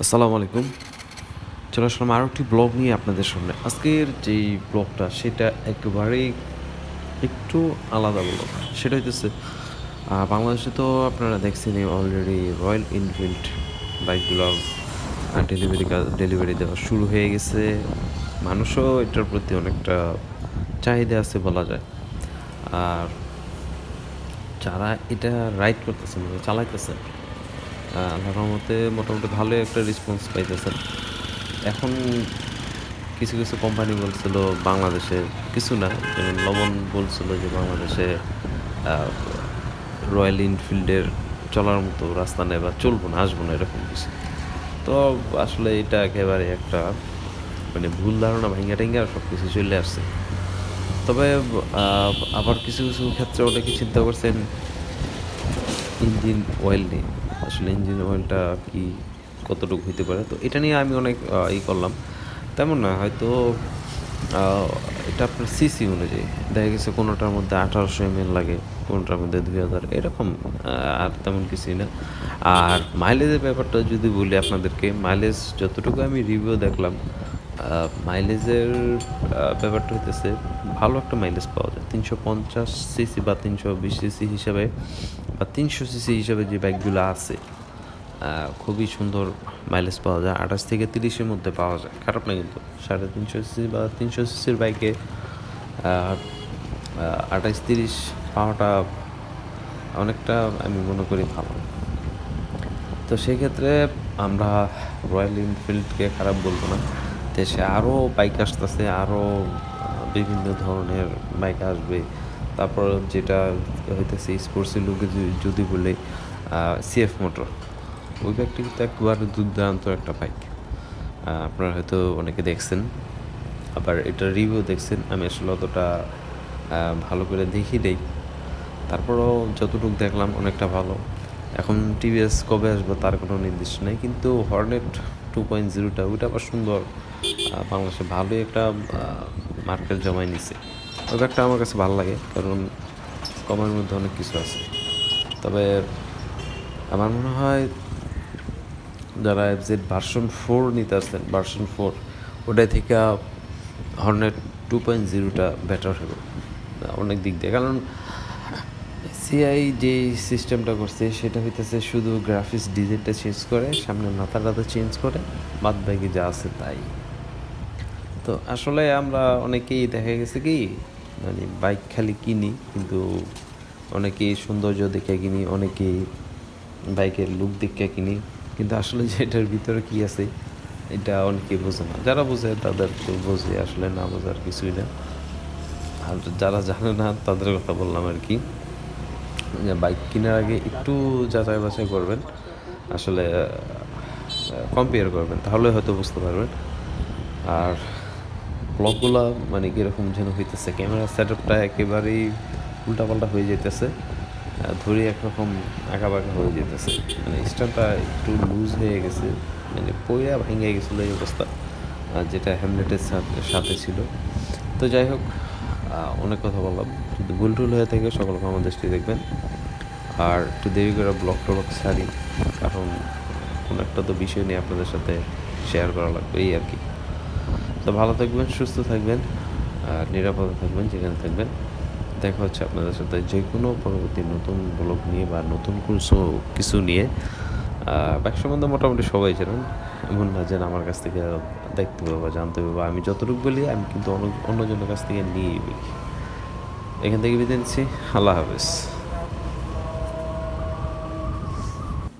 আসসালামু আলাইকুম। চলে আসলাম আরও একটি ব্লগ নিয়ে আপনাদের সামনে। আজকের যেই ব্লগটা সেটা একেবারেই একটু আলাদা ব্লগ। সেটা হইতেছে বাংলাদেশে তো আপনারা দেখছেনই অলরেডি রয়্যাল এনফিল্ড বাইকগুলো ডেলিভারি দেওয়া শুরু হয়ে গেছে। মানুষও এটার প্রতি অনেকটা চাহিদা আছে বলা যায়। আর যারা এটা রাইড করতেছে মানে চালাইতেছে আল্লাহর রহমতে মোটামুটি ভালোই একটা রেসপন্স পাইতেছেন। এখন কিছু কিছু কোম্পানি বলছিল বাংলাদেশে কিছু না, যেমন লবণ বলছিল যে বাংলাদেশে রয়্যাল এনফিল্ডের চলার মতো রাস্তা নেই বা চলবো না, আসবো না, এরকম কিছু। তো আসলে এটা একেবারে একটা মানে ভুল ধারণা, ভাঙ্গা টেঙ্গা সব কিছু চলে আসছে। তবে আবার কিছু কিছু ক্ষেত্রে অনেকে চিন্তা করছেন ইঞ্জিন অয়েল নিয়ে। আসলে ইঞ্জিন অয়েলটা কি কতটুকু হইতে পারে, তো এটা নিয়ে আমি অনেক করলাম। তেমন না, হয়তো এটা আপনার সিসি অনুযায়ী দেখা গেছে কোনোটার মধ্যে 1800 ml লাগে, কোনোটার মধ্যে 2000, এরকম। আর তেমন কিছুই না। আর মাইলেজের ব্যাপারটা যদি বলি আপনাদেরকে, মাইলেজ যতটুকু আমি রিভিউ দেখলাম, মাইলেজের ব্যাপারটা হইতেছে ভালো একটা মাইলেজ পাওয়া যায় 350 সিসি বা 320 সিসি হিসাবে, বা 300 সিসি হিসাবে যে বাইকগুলো আছে খুবই সুন্দর মাইলেজ পাওয়া যায়। 28 থেকে 30-এর মধ্যে পাওয়া যায়, খারাপ না কিন্তু। 350 সিসি বা 300 সিসির বাইকে 28-30 পাওয়াটা অনেকটা আমি মনে করি ভালো। তো সেক্ষেত্রে আমরা রয়্যাল এনফিল্ডকে খারাপ বলবো না। দেশে আরও বাইক আসতেছে, আরও বিভিন্ন ধরনের বাইক আসবে। তারপর যেটা হইতেছে স্পোর্টসের লুকে যদি বলি, সিএফ মোটর, ওই বাইকটি কিন্তু একবারে দুর্দান্ত একটা বাইক। আপনারা হয়তো অনেকে দেখছেন, আবার এটা রিভিউ দেখছেন। আমি আসলে অতটা ভালো করে দেখি নেই, তারপরেও যতটুকু দেখলাম অনেকটা ভালো। এখন টিভিএস কবে আসবে তার কোনো নির্দিষ্ট নেই, কিন্তু হর্নেট 2.0টা ওইটা আবার সুন্দর, বাংলাদেশে ভালোই একটা মার্কেট জমাই নিছে। ওই ব্যাগটা আমার কাছে ভালো লাগে, কারণ কমের মধ্যে অনেক কিছু আছে। তবে আমার মনে হয় যারা এফজেড ভার্সন 4 নিতে আসছেন, ভার্সন 4 ওটাই থেকে হর্নেট 2.0টা বেটার হবে অনেক দিক দিয়ে। কারণ সিআই যে সিস্টেমটা করছে সেটা হইতেছে শুধু গ্রাফিক্স ডিজাইনটা চেঞ্জ করে, সামনে মাথাটা চেঞ্জ করে, বাদ বাকি যা আছে তাই। তো আসলে আমরা অনেকেই দেখা গেছে কি মানে বাইক খালি কিনি, কিন্তু অনেকেই সৌন্দর্য দেখে কিনি, অনেকেই বাইকের লুক দেখে কিনি, কিন্তু আসলে যেটার ভিতরে কি আছে এটা অনেকেই বোঝে না। যারা বোঝে তাদের তো বোঝে, আসলে না বোঝার কিছুই না। আর যারা জানে না তাদের কথা বললাম আর কি, যে বাইক কেনার আগে একটু যাচাই বাছাই করবেন, আসলে কম্পেয়ার করবেন, তাহলে হয়তো বুঝতে পারবেন। আর ব্লগগুলো মানে কীরকম যেন হইতেছে, ক্যামেরা সেট আপটা একেবারেই উল্টাপাল্টা হয়ে যেতেছে, ধরে একরকম আঁকাবাঁকা হয়ে যেতেছে, মানে স্ট্যান্ডটা একটু লুজ হয়ে গেছে, মানে পইরা ভেঙে গেছিলো এই অবস্থা, যেটা হ্যামলেটের সাথে ছিল। তো যাই হোক, অনেক কথা বললাম। যদি ভুল টুল হয়ে থাকে সকলকে আমার দৃষ্টি দেখবেন। আর একটু দেরি করে ব্লগ টলগ ছাড়ি, কারণ কোনো একটা তো বিষয় নিয়ে আপনাদের সাথে শেয়ার করা লাগবে, এই আর কি। তো ভালো থাকবেন, সুস্থ থাকবেন, আর নিরাপদে থাকবেন যেখানে থাকবেন। দেখা হচ্ছে আপনাদের সাথে যে কোনো পরবর্তী নতুন ব্লগ নিয়ে বা নতুন কিছু নিয়ে। বাইক সম্বন্ধে মোটামুটি সবাই জানেন, এমন না যেন আমার কাছ থেকে দেখতে হবে বা জানতে হবে, বা আমি যতটুকু বলি আমি কিন্তু অন্যজনের কাছ থেকে নিয়েই বলি। এখান থেকে বিদায় নিচ্ছি। আল্লাহ হাফেজ।